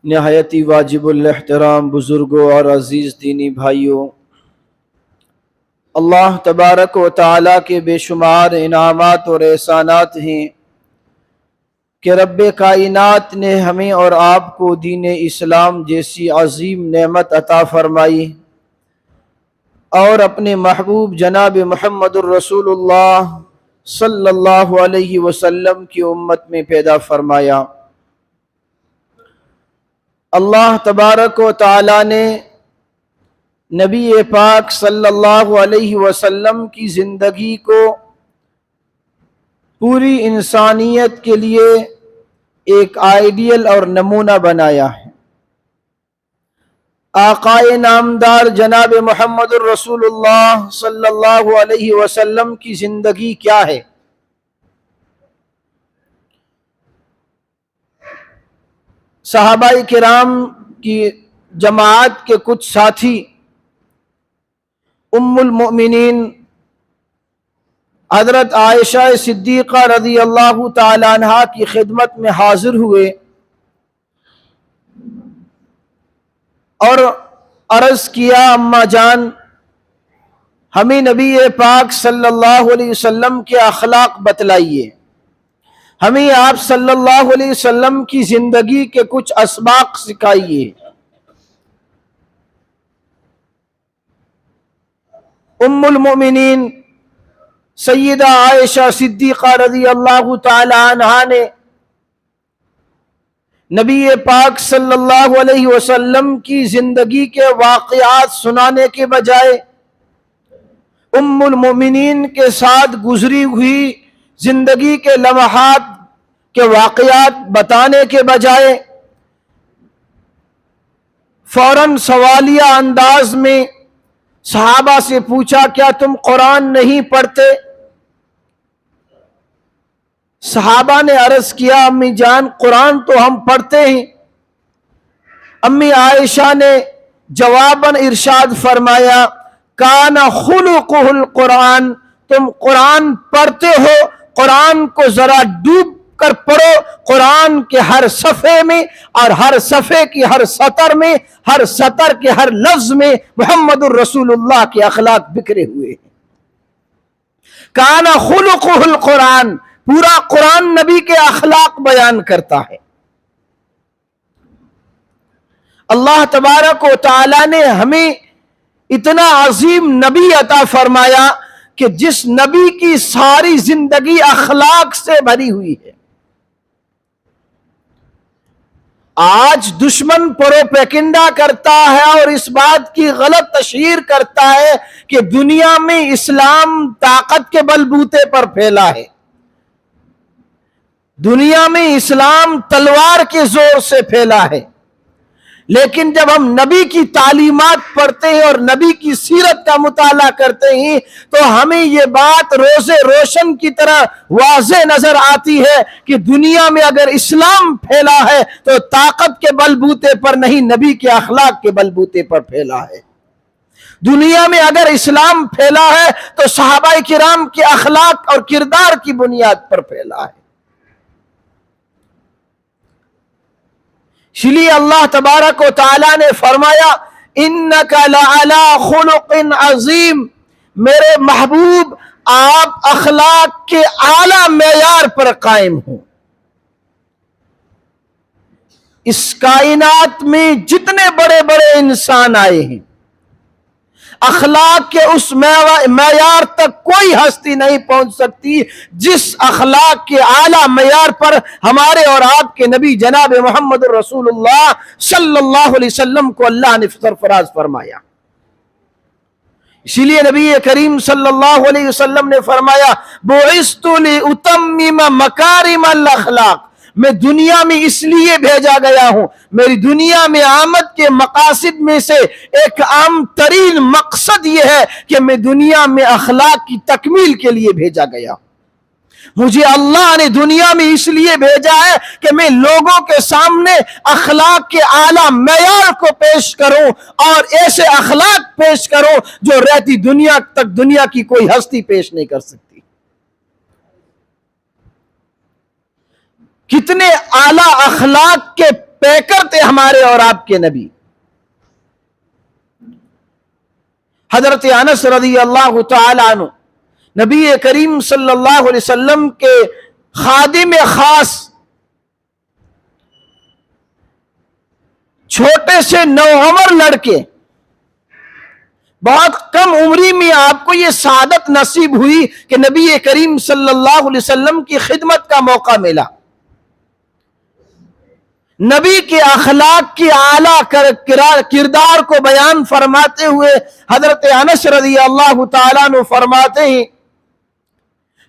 نہایتی واجب الاحترام بزرگوں اور عزیز دینی بھائیوں، اللہ تبارک و تعالیٰ کے بے شمار انعامات اور احسانات ہیں کہ رب کائنات نے ہمیں اور آپ کو دین اسلام جیسی عظیم نعمت عطا فرمائی اور اپنے محبوب جناب محمد الرسول اللہ صلی اللہ علیہ وسلم کی امت میں پیدا فرمایا۔ اللہ تبارک و تعالیٰ نے نبی پاک صلی اللہ علیہ وسلم کی زندگی کو پوری انسانیت کے لیے ایک آئیڈیل اور نمونہ بنایا ہے۔ آقائے نامدار جناب محمد الرسول اللہ صلی اللہ علیہ وسلم کی زندگی کیا ہے؟ صحابہ کرام کی جماعت کے کچھ ساتھی ام المؤمنین حضرت عائشہ صدیقہ رضی اللہ تعالی عنہا کی خدمت میں حاضر ہوئے اور عرض کیا، اماں جان، ہمیں نبی پاک صلی اللہ علیہ وسلم کے اخلاق بتلائیے، ہمیں آپ صلی اللہ علیہ وسلم کی زندگی کے کچھ اسباق سکھائیے۔ ام المؤمنین سیدہ عائشہ صدیقہ رضی اللہ تعالی عنہا نے نبی پاک صلی اللہ علیہ وسلم کی زندگی کے واقعات سنانے کے بجائے ام المؤمنین کے ساتھ گزری ہوئی زندگی کے لمحات کے واقعات بتانے کے بجائے فوراً سوالیہ انداز میں صحابہ سے پوچھا، کیا تم قرآن نہیں پڑھتے؟ صحابہ نے عرض کیا، امی جان، قرآن تو ہم پڑھتے ہیں۔ امی عائشہ نے جواباً ارشاد فرمایا، کان خلقہ القرآن، تم قرآن پڑھتے ہو، قرآن کو ذرا ڈوب کر پڑھو، قرآن کے ہر صفحے میں اور ہر صفحے کی ہر سطر میں، ہر سطر کے ہر لفظ میں محمد الرسول اللہ کے اخلاق بکھرے ہوئے ہیں۔ کان خلقہ القرآن، پورا قرآن نبی کے اخلاق بیان کرتا ہے۔ اللہ تبارک و تعالی نے ہمیں اتنا عظیم نبی عطا فرمایا کہ جس نبی کی ساری زندگی اخلاق سے بھری ہوئی ہے۔ آج دشمن پروپیگنڈا کرتا ہے اور اس بات کی غلط تشہیر کرتا ہے کہ دنیا میں اسلام طاقت کے بلبوتے پر پھیلا ہے، دنیا میں اسلام تلوار کے زور سے پھیلا ہے، لیکن جب ہم نبی کی تعلیمات پڑھتے ہیں اور نبی کی سیرت کا مطالعہ کرتے ہیں تو ہمیں یہ بات روز روشن کی طرح واضح نظر آتی ہے کہ دنیا میں اگر اسلام پھیلا ہے تو طاقت کے بلبوتے پر نہیں، نبی کے اخلاق کے بلبوتے پر پھیلا ہے۔ دنیا میں اگر اسلام پھیلا ہے تو صحابہ کرام کے اخلاق اور کردار کی بنیاد پر پھیلا ہے۔ اس لیے اللہ تبارک و تعالیٰ نے فرمایا، اِنَّكَ لَعَلَىٰ خُلُقٍ عَظِيمٍ، میرے محبوب آپ اخلاق کے اعلیٰ معیار پر قائم ہوں۔ اس کائنات میں جتنے بڑے بڑے انسان آئے ہیں، اخلاق کے اس معیار تک کوئی ہستی نہیں پہنچ سکتی جس اخلاق کے اعلیٰ معیار پر ہمارے اور آپ کے نبی جناب محمد الرسول اللہ صلی اللہ علیہ وسلم کو اللہ نے سرفراز فرمایا۔ اسی لیے نبی کریم صلی اللہ علیہ وسلم نے فرمایا، بعثت لأتمم مکارم الاخلاق، میں دنیا میں اس لیے بھیجا گیا ہوں، میری دنیا میں آمد کے مقاصد میں سے ایک عام ترین مقصد یہ ہے کہ میں دنیا میں اخلاق کی تکمیل کے لیے بھیجا گیا ہوں۔ مجھے اللہ نے دنیا میں اس لیے بھیجا ہے کہ میں لوگوں کے سامنے اخلاق کے اعلیٰ معیار کو پیش کروں اور ایسے اخلاق پیش کروں جو رہتی دنیا تک دنیا کی کوئی ہستی پیش نہیں کر سکتی۔ کتنے اعلیٰ اخلاق کے پیکر تھے ہمارے اور آپ کے نبی۔ حضرت انس رضی اللہ تعالی عنہ نبی کریم صلی اللہ علیہ وسلم کے خادم خاص، چھوٹے سے نوعمر لڑکے، بہت کم عمری میں آپ کو یہ سعادت نصیب ہوئی کہ نبی کریم صلی اللہ علیہ وسلم کی خدمت کا موقع ملا۔ نبی کے اخلاق کی اعلیٰ کردار کو بیان فرماتے ہوئے حضرت انس رضی اللہ تعالیٰ عنہ فرماتے ہیں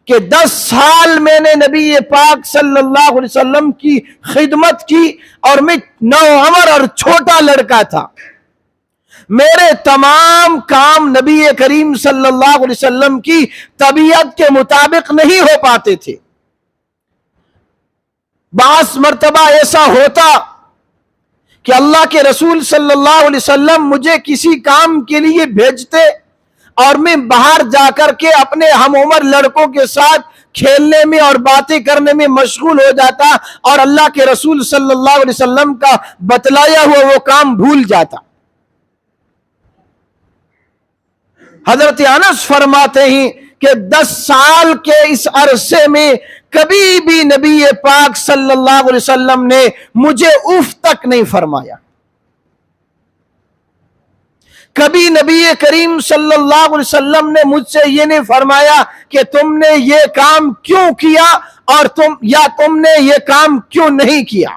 کہ 10 سال میں نے نبی پاک صلی اللہ علیہ وسلم کی خدمت کی اور میں نوعمر اور چھوٹا لڑکا تھا۔ میرے تمام کام نبی کریم صلی اللہ علیہ وسلم کی طبیعت کے مطابق نہیں ہو پاتے تھے۔ بعض مرتبہ ایسا ہوتا کہ اللہ کے رسول صلی اللہ علیہ وسلم مجھے کسی کام کے لیے بھیجتے اور میں باہر جا کر کے اپنے ہم عمر لڑکوں کے ساتھ کھیلنے میں اور باتیں کرنے میں مشغول ہو جاتا اور اللہ کے رسول صلی اللہ علیہ وسلم کا بتلایا ہوا وہ کام بھول جاتا۔ حضرت انس فرماتے ہیں کہ 10 سال کے اس عرصے میں کبھی بھی نبی پاک صلی اللہ علیہ وسلم نے مجھے اف تک نہیں فرمایا۔ کبھی نبی کریم صلی اللہ علیہ وسلم نے مجھ سے یہ نہیں فرمایا کہ تم نے یہ کام کیوں کیا اور تم نے یہ کام کیوں نہیں کیا۔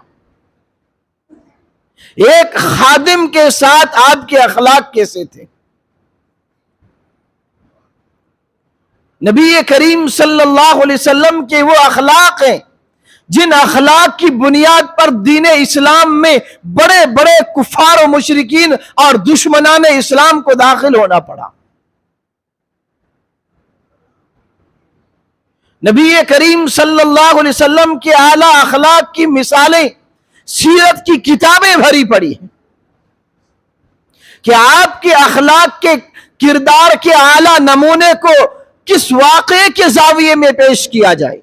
ایک خادم کے ساتھ آپ کے اخلاق کیسے تھے؟ نبی کریم صلی اللہ علیہ وسلم کے وہ اخلاق ہیں جن اخلاق کی بنیاد پر دین اسلام میں بڑے بڑے کفار و مشرکین اور دشمنان اسلام کو داخل ہونا پڑا۔ نبی کریم صلی اللہ علیہ وسلم کے اعلیٰ اخلاق کی مثالیں سیرت کی کتابیں بھری پڑی ہیں کہ آپ کے اخلاق کے کردار کے اعلیٰ نمونے کو کس واقعے کے زاویے میں پیش کیا جائے۔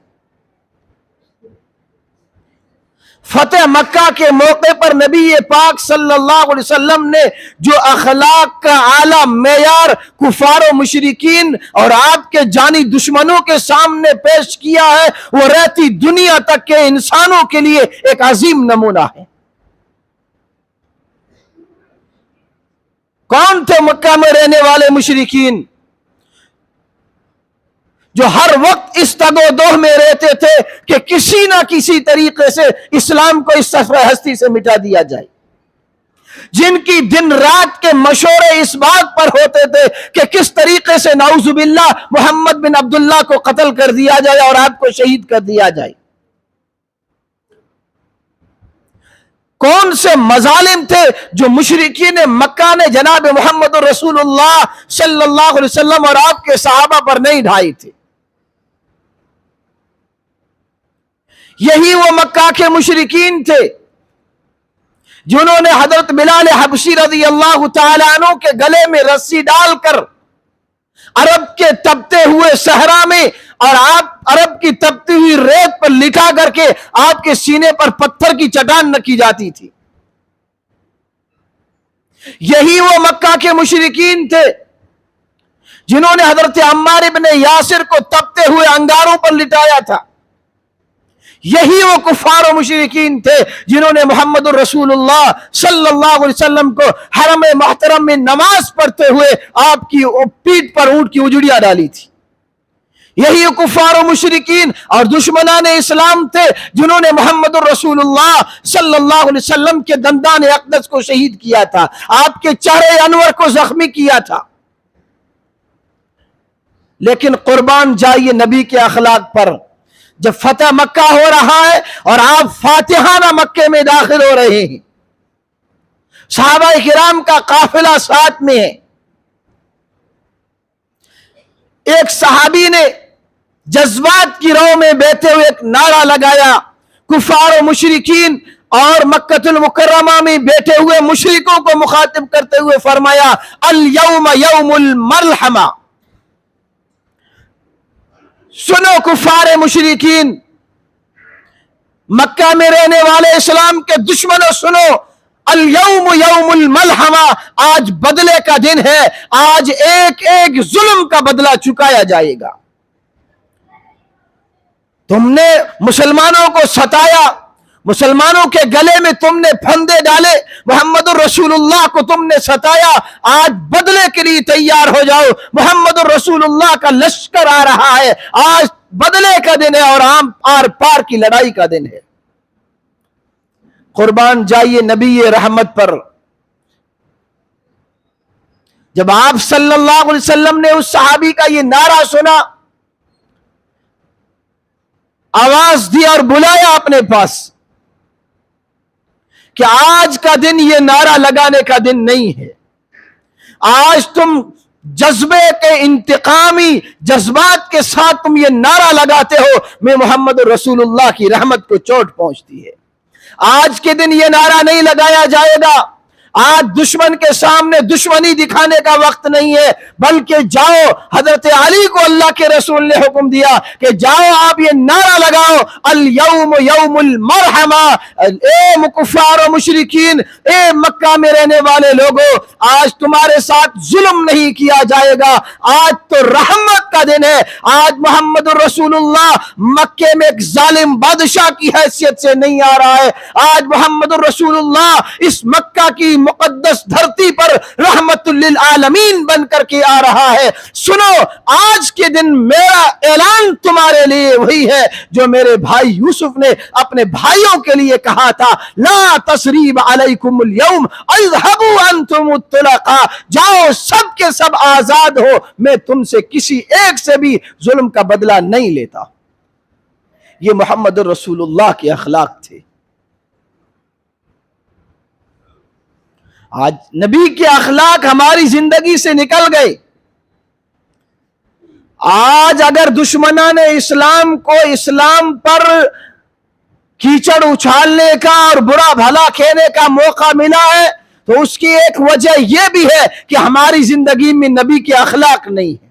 فتح مکہ کے موقع پر نبی پاک صلی اللہ علیہ وسلم نے جو اخلاق کا اعلیٰ معیار کفار و مشرکین اور آپ کے جانی دشمنوں کے سامنے پیش کیا ہے، وہ رہتی دنیا تک کے انسانوں کے لیے ایک عظیم نمونہ ہے۔ کون تھے مکہ میں رہنے والے مشرکین جو ہر وقت اس تگ و دو میں رہتے تھے کہ کسی نہ کسی طریقے سے اسلام کو اس صفحہ ہستی سے مٹا دیا جائے، جن کی دن رات کے مشورے اس بات پر ہوتے تھے کہ کس طریقے سے نعوذ باللہ محمد بن عبداللہ کو قتل کر دیا جائے اور آپ کو شہید کر دیا جائے۔ کون سے مظالم تھے جو مشرکین مکہ نے جناب محمد رسول اللہ صلی اللہ علیہ وسلم اور آپ کے صحابہ پر نہیں ڈھائے تھے؟ یہی وہ مکہ کے مشرکین تھے جنہوں نے حضرت بلال حبشی رضی اللہ تعالی عنہ کے گلے میں رسی ڈال کر عرب کے تپتے ہوئے صحرا میں اور آپ عرب کی تپتی ہوئی ریت پر لٹا کر کے آپ کے سینے پر پتھر کی چٹان رکھی جاتی تھی۔ یہی وہ مکہ کے مشرکین تھے جنہوں نے حضرت عمار ابن یاسر کو تپتے ہوئے انگاروں پر لٹایا تھا۔ یہی وہ کفار و مشرکین تھے جنہوں نے محمد الرسول اللہ صلی اللہ علیہ وسلم کو حرم محترم میں نماز پڑھتے ہوئے آپ کی پیٹھ پر اونٹ کی اجڑیاں ڈالی تھی۔ یہی کفار و مشرکین اور دشمنان اسلام تھے جنہوں نے محمد الرسول اللہ صلی اللہ علیہ وسلم کے دندان اقدس کو شہید کیا تھا، آپ کے چہرے انور کو زخمی کیا تھا۔ لیکن قربان جائیے نبی کے اخلاق پر، جب فتح مکہ ہو رہا ہے اور آپ فاتحانہ مکے میں داخل ہو رہے ہیں، صحابہ کرام کا قافلہ ساتھ میں ہے، ایک صحابی نے جذبات کی رو میں بیٹھے ہوئے ایک نعرہ لگایا، کفار و مشرکین اور مکہ المکرمہ میں بیٹھے ہوئے مشرکوں کو مخاطب کرتے ہوئے فرمایا، الیوم یوم المرحمہ۔ سنو کفار مشرکین، مکہ میں رہنے والے اسلام کے دشمنوں سنو، الیوم یوم الملحمہ، آج بدلے کا دن ہے، آج ایک ایک ظلم کا بدلہ چکایا جائے گا۔ تم نے مسلمانوں کو ستایا، مسلمانوں کے گلے میں تم نے پھندے ڈالے، محمد الرسول اللہ کو تم نے ستایا، آج بدلے کے لیے تیار ہو جاؤ، محمد الرسول اللہ کا لشکر آ رہا ہے، آج بدلے کا دن ہے اور آر پار کی لڑائی کا دن ہے۔ قربان جائیے نبی رحمت پر۔ جب آپ صلی اللہ علیہ وسلم نے اس صحابی کا یہ نعرہ سنا، آواز دی اور بلایا اپنے پاس کہ آج کا دن یہ نعرہ لگانے کا دن نہیں ہے، آج تم جذبے کے انتقامی جذبات کے ساتھ تم یہ نعرہ لگاتے ہو، میں محمد رسول اللہ کی رحمت کو چوٹ پہنچتی ہے۔ آج کے دن یہ نعرہ نہیں لگایا جائے گا، آج دشمن کے سامنے دشمنی دکھانے کا وقت نہیں ہے، بلکہ جاؤ، حضرت علی کو اللہ کے رسول نے حکم دیا کہ جاؤ آپ یہ نعرہ لگاؤ، الیوم یوم المرحمہ، اے کفار و مشرکین، اے مکہ میں رہنے والے لوگوں، آج تمہارے ساتھ ظلم نہیں کیا جائے گا، آج تو رحمت کا دن ہے، آج محمد الرسول اللہ مکے میں ایک ظالم بادشاہ کی حیثیت سے نہیں آ رہا ہے، آج محمد الرسول اللہ اس مکہ کی مقدس دھرتی پر رحمت للعالمین بن کر کے آ رہا ہے۔ سنو، آج کے دن میرا اعلان تمہارے لیے وہی ہے جو میرے بھائی یوسف نے اپنے بھائیوں کے لیے کہا تھا، لا تثریب علیکم اليوم اذهبوا انتم الطلقاء، جاؤ سب کے سب آزاد ہو، میں تم سے کسی ایک سے بھی ظلم کا بدلہ نہیں لیتا۔ یہ محمد الرسول اللہ کے اخلاق تھے۔ آج نبی کے اخلاق ہماری زندگی سے نکل گئے۔ آج اگر دشمنان اسلام کو اسلام پر کیچڑ اچھالنے کا اور برا بھلا کہنے کا موقع ملا ہے تو اس کی ایک وجہ یہ بھی ہے کہ ہماری زندگی میں نبی کے اخلاق نہیں ہے۔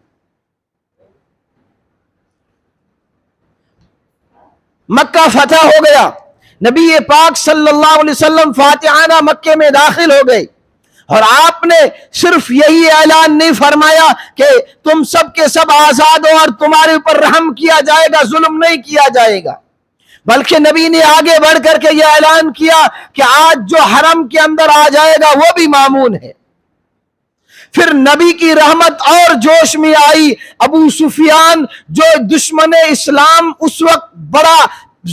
مکہ فتح ہو گیا، نبی پاک صلی اللہ علیہ وسلم فاتحانہ مکے میں داخل ہو گئے، اور آپ نے صرف یہی اعلان نہیں فرمایا کہ تم سب کے سب آزاد ہو اور تمہارے اوپر رحم کیا جائے گا، ظلم نہیں کیا جائے گا، بلکہ نبی نے آگے بڑھ کر کے یہ اعلان کیا کہ آج جو حرم کے اندر آ جائے گا وہ بھی مامون ہے۔ پھر نبی کی رحمت اور جوش میں آئی۔ ابو سفیان جو دشمن اسلام اس وقت بڑا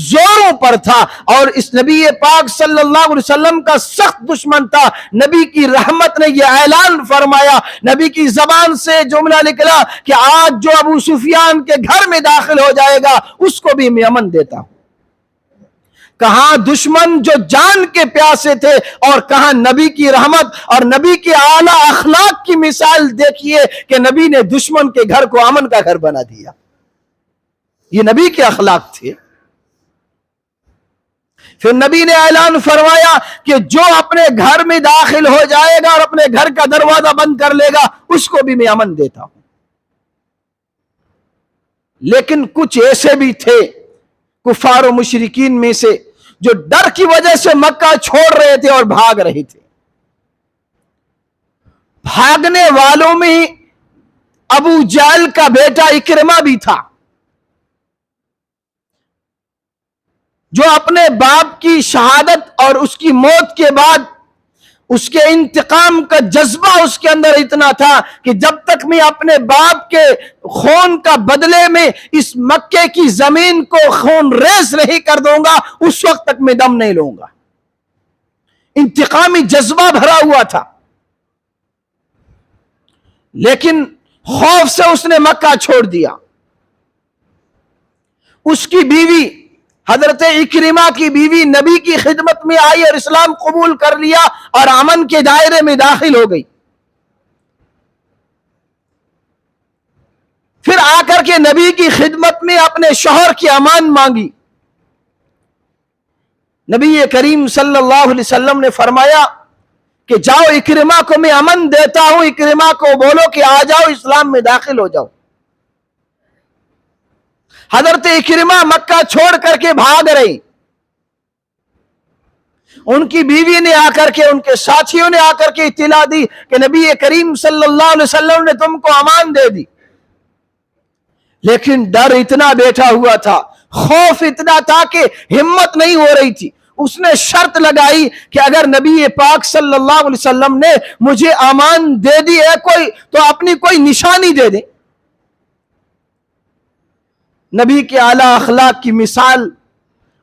زوروں پر تھا اور اس نبی پاک صلی اللہ علیہ وسلم کا سخت دشمن تھا، نبی کی رحمت نے یہ اعلان فرمایا، نبی کی زبان سے جملہ نکلا کہ آج جو ابو سفیان کے گھر میں داخل ہو جائے گا اس کو بھی میں امن دیتا ہوں۔ کہاں دشمن جو جان کے پیاسے تھے اور کہاں نبی کی رحمت اور نبی کے اعلیٰ اخلاق کی مثال دیکھیے کہ نبی نے دشمن کے گھر کو امن کا گھر بنا دیا۔ یہ نبی کے اخلاق تھے۔ پھر نبی نے اعلان فرمایا کہ جو اپنے گھر میں داخل ہو جائے گا اور اپنے گھر کا دروازہ بند کر لے گا اس کو بھی میں امن دیتا ہوں۔ لیکن کچھ ایسے بھی تھے کفار و مشرکین میں سے جو ڈر کی وجہ سے مکہ چھوڑ رہے تھے اور بھاگ رہے تھے۔ بھاگنے والوں میں ابو جہل کا بیٹا اکرمہ بھی تھا، جو اپنے باپ کی شہادت اور اس کی موت کے بعد اس کے انتقام کا جذبہ اس کے اندر اتنا تھا کہ جب تک میں اپنے باپ کے خون کا بدلے میں اس مکے کی زمین کو خون ریز نہیں کر دوں گا اس وقت تک میں دم نہیں لوں گا۔ انتقامی جذبہ بھرا ہوا تھا، لیکن خوف سے اس نے مکہ چھوڑ دیا۔ اس کی بیوی حضرت اکرمہ کی بیوی نبی کی خدمت میں آئی اور اسلام قبول کر لیا اور امن کے دائرے میں داخل ہو گئی۔ پھر آ کر کے نبی کی خدمت میں اپنے شوہر کی امان مانگی۔ نبی کریم صلی اللہ علیہ وسلم نے فرمایا کہ جاؤ اکرمہ کو میں امن دیتا ہوں، اکرمہ کو بولو کہ آ جاؤ اسلام میں داخل ہو جاؤ۔ حضرت اکرمہ مکہ چھوڑ کر کے بھاگ رہی، ان کی بیوی نے آ کر کے، ان کے ساتھیوں نے آ کر کے اطلاع دی کہ نبی کریم صلی اللہ علیہ وسلم نے تم کو امان دے دی، لیکن ڈر اتنا بیٹھا ہوا تھا، خوف اتنا تھا کہ ہمت نہیں ہو رہی تھی۔ اس نے شرط لگائی کہ اگر نبی پاک صلی اللہ علیہ وسلم نے مجھے امان دے دی ہے کوئی، تو اپنی کوئی نشانی دے دیں۔ نبی کے اعلیٰ اخلاق کی مثال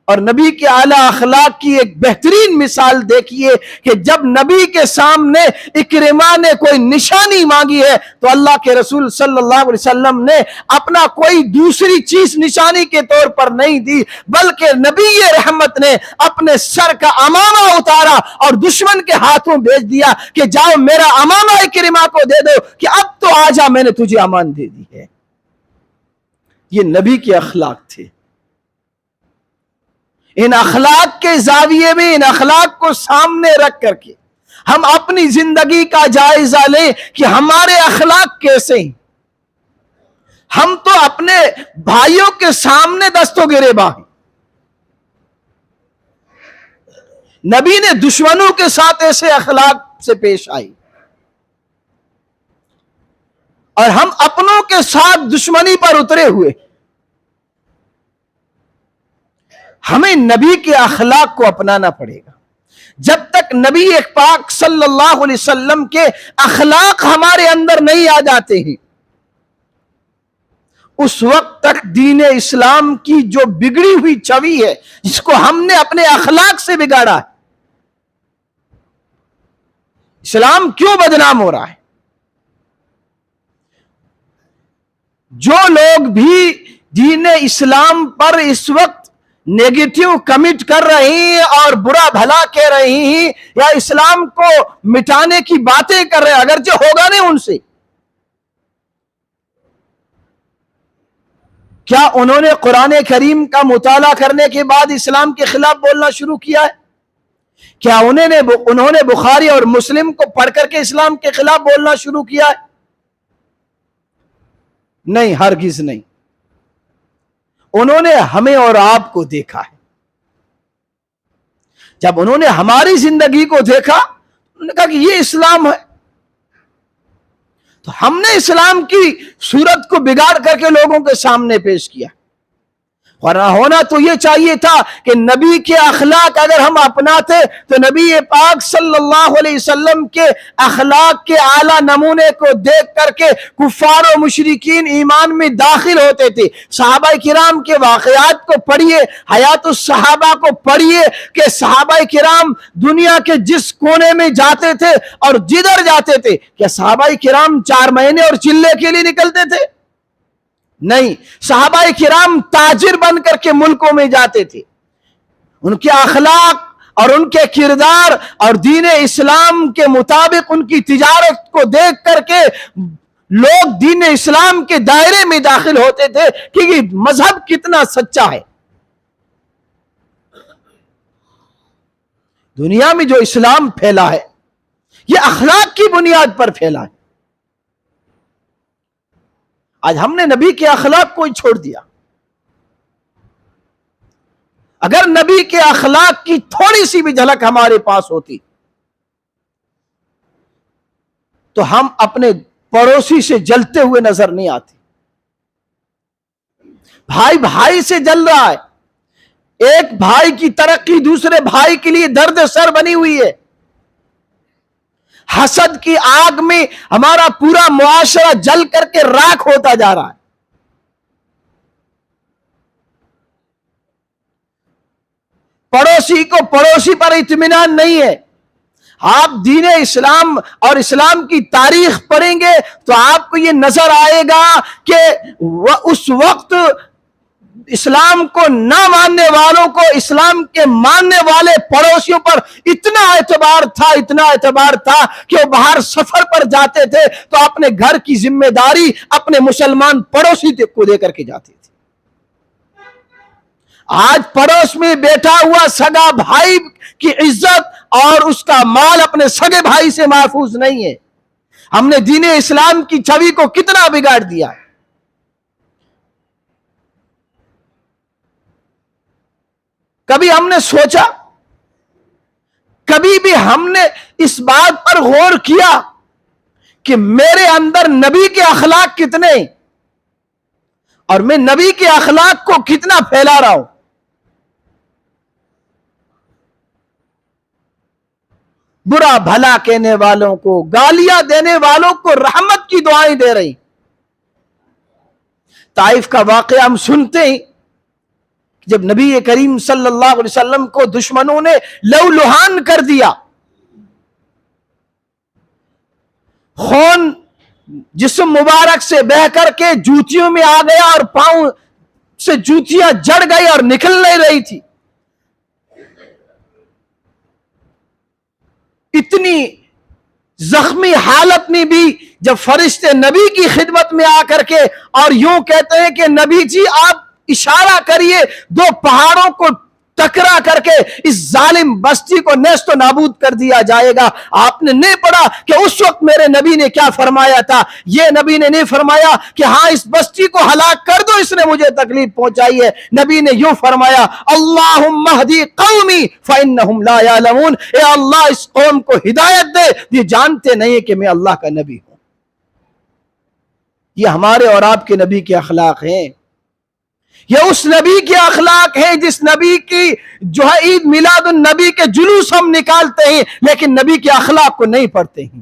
اور نبی کے اعلیٰ اخلاق کی ایک بہترین مثال دیکھیے کہ جب نبی کے سامنے اکرمہ نے کوئی نشانی مانگی ہے تو اللہ کے رسول صلی اللہ علیہ وسلم نے اپنا کوئی دوسری چیز نشانی کے طور پر نہیں دی، بلکہ نبی رحمت نے اپنے سر کا امامہ اتارا اور دشمن کے ہاتھوں بھیج دیا کہ جاؤ میرا امامہ اکرمہ کو دے دو کہ اب تو آجا، میں نے تجھے امان دے دی ہے۔ یہ نبی کے اخلاق تھے۔ ان اخلاق کے زاویے میں، ان اخلاق کو سامنے رکھ کر کے ہم اپنی زندگی کا جائزہ لیں کہ ہمارے اخلاق کیسے ہیں۔ ہم تو اپنے بھائیوں کے سامنے دست و گریباں ہیں، نبی نے دشمنوں کے ساتھ ایسے اخلاق سے پیش آئی، اور ہم اپنوں کے ساتھ دشمنی پر اترے ہوئے۔ ہمیں نبی کے اخلاق کو اپنانا پڑے گا۔ جب تک نبی پاک صلی اللہ علیہ وسلم کے اخلاق ہمارے اندر نہیں آ جاتے ہیں، اس وقت تک دین اسلام کی جو بگڑی ہوئی چھوی ہے، جس کو ہم نے اپنے اخلاق سے بگاڑا ہے، اسلام کیوں بدنام ہو رہا ہے؟ جو لوگ بھی دین اسلام پر اس وقت نیگیٹو کمنٹ کر رہے ہیں اور برا بھلا کہہ رہے ہیں یا اسلام کو مٹانے کی باتیں کر رہے ہیں، اگرچہ ہوگا نہیں ان سے، کیا انہوں نے قرآن کریم کا مطالعہ کرنے کے بعد اسلام کے خلاف بولنا شروع کیا ہے؟ کیا انہوں نے بخاری اور مسلم کو پڑھ کر کے اسلام کے خلاف بولنا شروع کیا ہے؟ نہیں، ہرگز نہیں۔ انہوں نے ہمیں اور آپ کو دیکھا ہے۔ جب انہوں نے ہماری زندگی کو دیکھا، انہوں نے کہا کہ یہ اسلام ہے، تو ہم نے اسلام کی صورت کو بگاڑ کر کے لوگوں کے سامنے پیش کیا۔ ورنہ ہونا تو یہ چاہیے تھا کہ نبی کے اخلاق اگر ہم اپناتے تو نبی پاک صلی اللہ علیہ وسلم کے اخلاق کے اعلیٰ نمونے کو دیکھ کر کے کفار و مشرکین ایمان میں داخل ہوتے تھے۔ صحابہ کرام کے واقعات کو پڑھیے، حیات الصحابہ کو پڑھیے کہ صحابہ کرام دنیا کے جس کونے میں جاتے تھے اور جدھر جاتے تھے، کیا صحابہ کرام 4 مہینے اور چلے کے لیے نکلتے تھے؟ نہیں، صحابہ کرام تاجر بن کر کے ملکوں میں جاتے تھے۔ ان کے اخلاق اور ان کے کردار اور دین اسلام کے مطابق ان کی تجارت کو دیکھ کر کے لوگ دین اسلام کے دائرے میں داخل ہوتے تھے کہ یہ مذہب کتنا سچا ہے۔ دنیا میں جو اسلام پھیلا ہے یہ اخلاق کی بنیاد پر پھیلا ہے۔ آج ہم نے نبی کے اخلاق کو ہی چھوڑ دیا۔ اگر نبی کے اخلاق کی تھوڑی سی بھی جھلک ہمارے پاس ہوتی تو ہم اپنے پڑوسی سے جلتے ہوئے نظر نہیں آتے۔ بھائی بھائی سے جل رہا ہے، ایک بھائی کی ترقی دوسرے بھائی کے لیے درد سر بنی ہوئی ہے۔ حسد کی آگ میں ہمارا پورا معاشرہ جل کر کے راکھ ہوتا جا رہا ہے۔ پڑوسی کو پڑوسی پر اطمینان نہیں ہے۔ آپ دین اسلام اور اسلام کی تاریخ پڑھیں گے تو آپ کو یہ نظر آئے گا کہ اس وقت اسلام کو نہ ماننے والوں کو اسلام کے ماننے والے پڑوسیوں پر اتنا اعتبار تھا کہ وہ باہر سفر پر جاتے تھے تو اپنے گھر کی ذمہ داری اپنے مسلمان پڑوسی کو دے کر کے جاتے تھے۔ آج پڑوس میں بیٹھا ہوا سگا بھائی کی عزت اور اس کا مال اپنے سگے بھائی سے محفوظ نہیں ہے۔ ہم نے دین اسلام کی چھوی کو کتنا بگاڑ دیا ہے۔ کبھی ہم نے سوچا کبھی بھی ہم نے اس بات پر غور کیا کہ میرے اندر نبی کے اخلاق کتنے ہیں اور میں نبی کے اخلاق کو کتنا پھیلا رہا ہوں؟ برا بھلا کہنے والوں کو، گالیاں دینے والوں کو رحمت کی دعائیں دے رہی۔ طائف کا واقعہ ہم سنتے ہیں، جب نبی کریم صلی اللہ علیہ وسلم کو دشمنوں نے لہولہان کر دیا، خون جسم مبارک سے بہ کر کے جوتیوں میں آ گیا اور پاؤں سے جوتیاں جڑ گئی اور نکل نہیں رہی تھی۔ اتنی زخمی حالت میں بھی جب فرشتے نبی کی خدمت میں آ کر کے اور یوں کہتے ہیں کہ نبی جی آپ اشارہ کریے، دو پہاڑوں کو ٹکرا کر کے اس ظالم بستی کو نیست و نابود کر دیا جائے گا، آپ نے نہیں پڑھا کہ اس وقت میرے نبی نے کیا فرمایا تھا؟ یہ نبی نے نہیں فرمایا کہ ہاں اس بستی کو ہلاک کر دو، اس نے مجھے تکلیف پہنچائی ہے۔ نبی نے یوں فرمایا، اللہم اہدی قومی فانہم لا یعلمون، اے اللہ اس قوم کو ہدایت دے، یہ جانتے نہیں کہ میں اللہ کا نبی ہوں۔ یہ ہمارے اور آپ کے نبی کے اخلاق ہیں، یہ اس نبی کے اخلاق ہیں جس نبی کی جو ہے عید میلاد النبی کے جلوس ہم نکالتے ہیں لیکن نبی کے اخلاق کو نہیں پڑھتے ہیں۔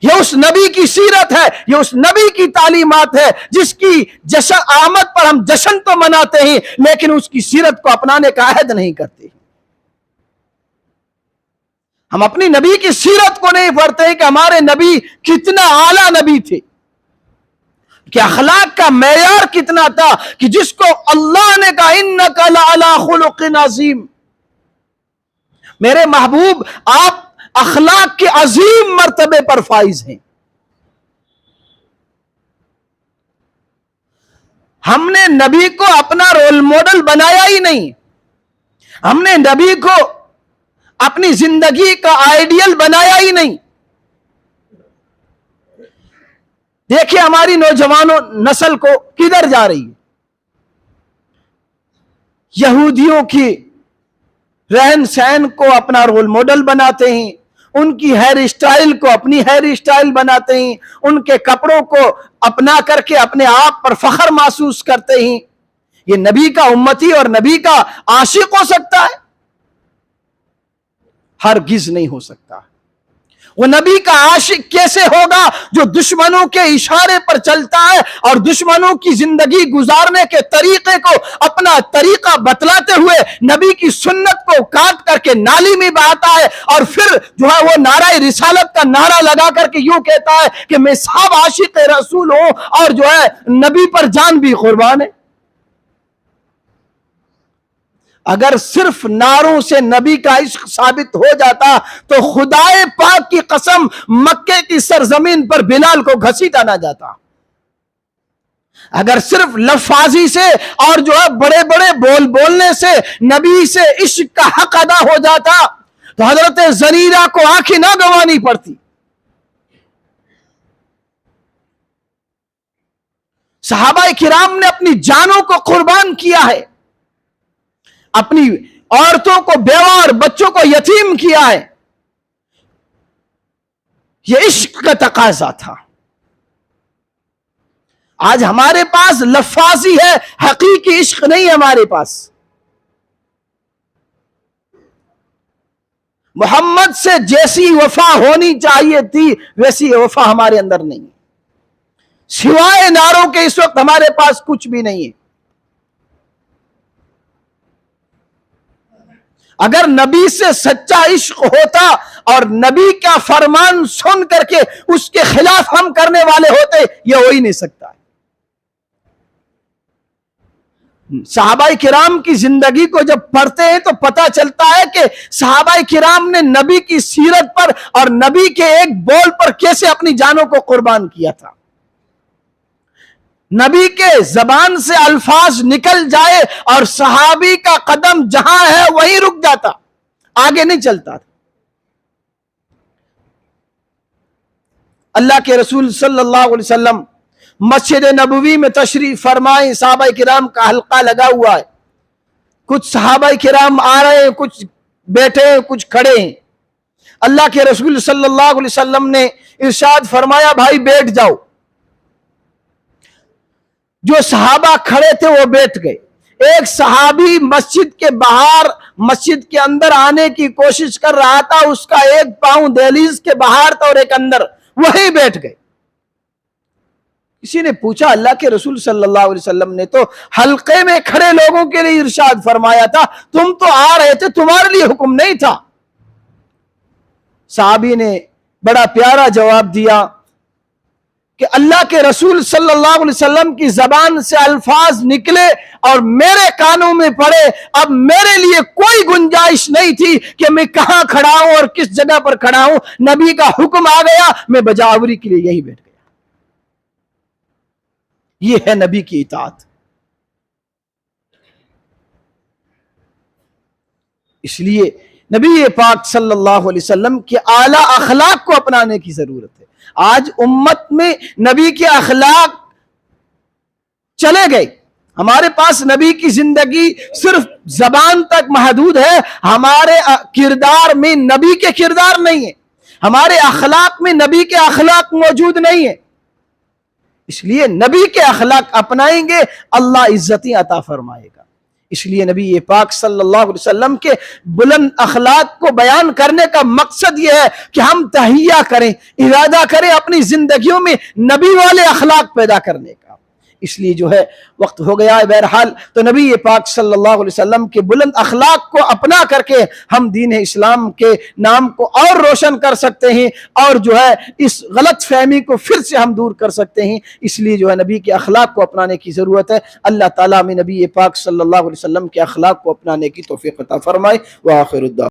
یہ اس نبی کی سیرت ہے، یہ اس نبی کی تعلیمات ہے جس کی جشن آمد پر ہم جشن تو مناتے ہیں لیکن اس کی سیرت کو اپنانے کا عہد نہیں کرتے۔ ہم اپنی نبی کی سیرت کو نہیں پڑھتے ہیں کہ ہمارے نبی کتنا اعلیٰ نبی تھے، کہ اخلاق کا معیار کتنا تھا، کہ جس کو اللہ نے کہا انک لعلی خلق عظیم، میرے محبوب آپ اخلاق کے عظیم مرتبے پر فائز ہیں۔ ہم نے نبی کو اپنا رول ماڈل بنایا ہی نہیں، ہم نے نبی کو اپنی زندگی کا آئیڈیل بنایا ہی نہیں۔ دیکھیں ہماری نوجوانوں نسل کو کدھر جا رہی ہے، یہودیوں کی رہن سہن کو اپنا رول ماڈل بناتے ہیں، ان کی ہیئر اسٹائل کو اپنی ہیئر اسٹائل بناتے ہیں، ان کے کپڑوں کو اپنا کر کے اپنے آپ پر فخر محسوس کرتے ہیں۔ یہ نبی کا امتی اور نبی کا عاشق ہو سکتا ہے؟ ہرگز نہیں ہو سکتا۔ وہ نبی کا عاشق کیسے ہوگا جو دشمنوں کے اشارے پر چلتا ہے اور دشمنوں کی زندگی گزارنے کے طریقے کو اپنا طریقہ بتلاتے ہوئے نبی کی سنت کو کاٹ کر کے نالی میں بہاتا ہے اور پھر جو ہے وہ نعرہ رسالت کا نعرہ لگا کر کے یوں کہتا ہے کہ میں صاحب عاشق رسول ہوں اور جو ہے نبی پر جان بھی قربان ہے۔ اگر صرف نعروں سے نبی کا عشق ثابت ہو جاتا تو خدائے پاک کی قسم مکے کی سرزمین پر بلال کو گھسیٹا نہ جاتا۔ اگر صرف لفاظی سے اور جو ہے بڑے بڑے بولنے سے نبی سے عشق کا حق ادا ہو جاتا تو حضرت زنیرہ کو آنکھیں نہ گنوانی پڑتی۔ صحابہ کرام نے اپنی جانوں کو قربان کیا ہے، اپنی عورتوں کو بیوہ اور بچوں کو یتیم کیا ہے، یہ عشق کا تقاضا تھا۔ آج ہمارے پاس لفاظی ہے، حقیقی عشق نہیں ہے ہمارے پاس۔ محمد سے جیسی وفا ہونی چاہیے تھی ویسی وفا ہمارے اندر نہیں ہے، سوائے نعروں کے اس وقت ہمارے پاس کچھ بھی نہیں ہے۔ اگر نبی سے سچا عشق ہوتا اور نبی کا فرمان سن کر کے اس کے خلاف ہم کرنے والے ہوتے، یہ ہو ہی نہیں سکتا۔ صحابہ کرام کی زندگی کو جب پڑھتے ہیں تو پتہ چلتا ہے کہ صحابہ کرام نے نبی کی سیرت پر اور نبی کے ایک بول پر کیسے اپنی جانوں کو قربان کیا تھا۔ نبی کے زبان سے الفاظ نکل جائے اور صحابی کا قدم جہاں ہے وہیں رک جاتا، آگے نہیں چلتا تھا۔ اللہ کے رسول صلی اللہ علیہ وسلم مسجد نبوی میں تشریف فرمائیں، صحابہ کرام کا حلقہ لگا ہوا ہے، کچھ صحابہ کرام آ رہے ہیں، کچھ بیٹھے ہیں، کچھ کھڑے ہیں۔ اللہ کے رسول صلی اللہ علیہ وسلم نے ارشاد فرمایا بھائی بیٹھ جاؤ. جو صحابہ کھڑے تھے وہ بیٹھ گئے. ایک صحابی مسجد کے باہر مسجد کے اندر آنے کی کوشش کر رہا تھا, اس کا ایک پاؤں دہلیز کے باہر تھا اور ایک اندر, وہی بیٹھ گئے. کسی نے پوچھا اللہ کے رسول صلی اللہ علیہ وسلم نے تو حلقے میں کھڑے لوگوں کے لیے ارشاد فرمایا تھا, تم تو آ رہے تھے, تمہارے لیے حکم نہیں تھا. صحابی نے بڑا پیارا جواب دیا کہ اللہ کے رسول صلی اللہ علیہ وسلم کی زبان سے الفاظ نکلے اور میرے کانوں میں پڑے, اب میرے لیے کوئی گنجائش نہیں تھی کہ میں کہاں کھڑا ہوں اور کس جگہ پر کھڑا ہوں. نبی کا حکم آ گیا, میں بجاوری کے لیے یہی بیٹھ گیا. یہ ہے نبی کی اطاعت. اس لیے نبی پاک صلی اللہ علیہ وسلم کے اعلیٰ اخلاق کو اپنانے کی ضرورت ہے. آج امت میں نبی کے اخلاق چلے گئے. ہمارے پاس نبی کی زندگی صرف زبان تک محدود ہے, ہمارے کردار میں نبی کے کردار نہیں ہے, ہمارے اخلاق میں نبی کے اخلاق موجود نہیں ہے. اس لیے نبی کے اخلاق اپنائیں گے, اللہ عزتیں عطا فرمائے گا. اس لیے نبی پاک صلی اللہ علیہ وسلم کے بلند اخلاق کو بیان کرنے کا مقصد یہ ہے کہ ہم تہیہ کریں, ارادہ کریں اپنی زندگیوں میں نبی والے اخلاق پیدا کرنے کا. اس لیے جو ہے وقت ہو گیا ہے بہرحال, تو نبی پاک صلی اللہ علیہ وسلم کے بلند اخلاق کو اپنا کر کے ہم دین اسلام کے نام کو اور روشن کر سکتے ہیں, اور جو ہے اس غلط فہمی کو پھر سے ہم دور کر سکتے ہیں. اس لیے جو ہے نبی کے اخلاق کو اپنانے کی ضرورت ہے. اللہ تعالیٰ میں نبی پاک صلی اللہ علیہ وسلم کے اخلاق کو اپنانے کی توفیق عطا فرمائے. وآخر الدعوان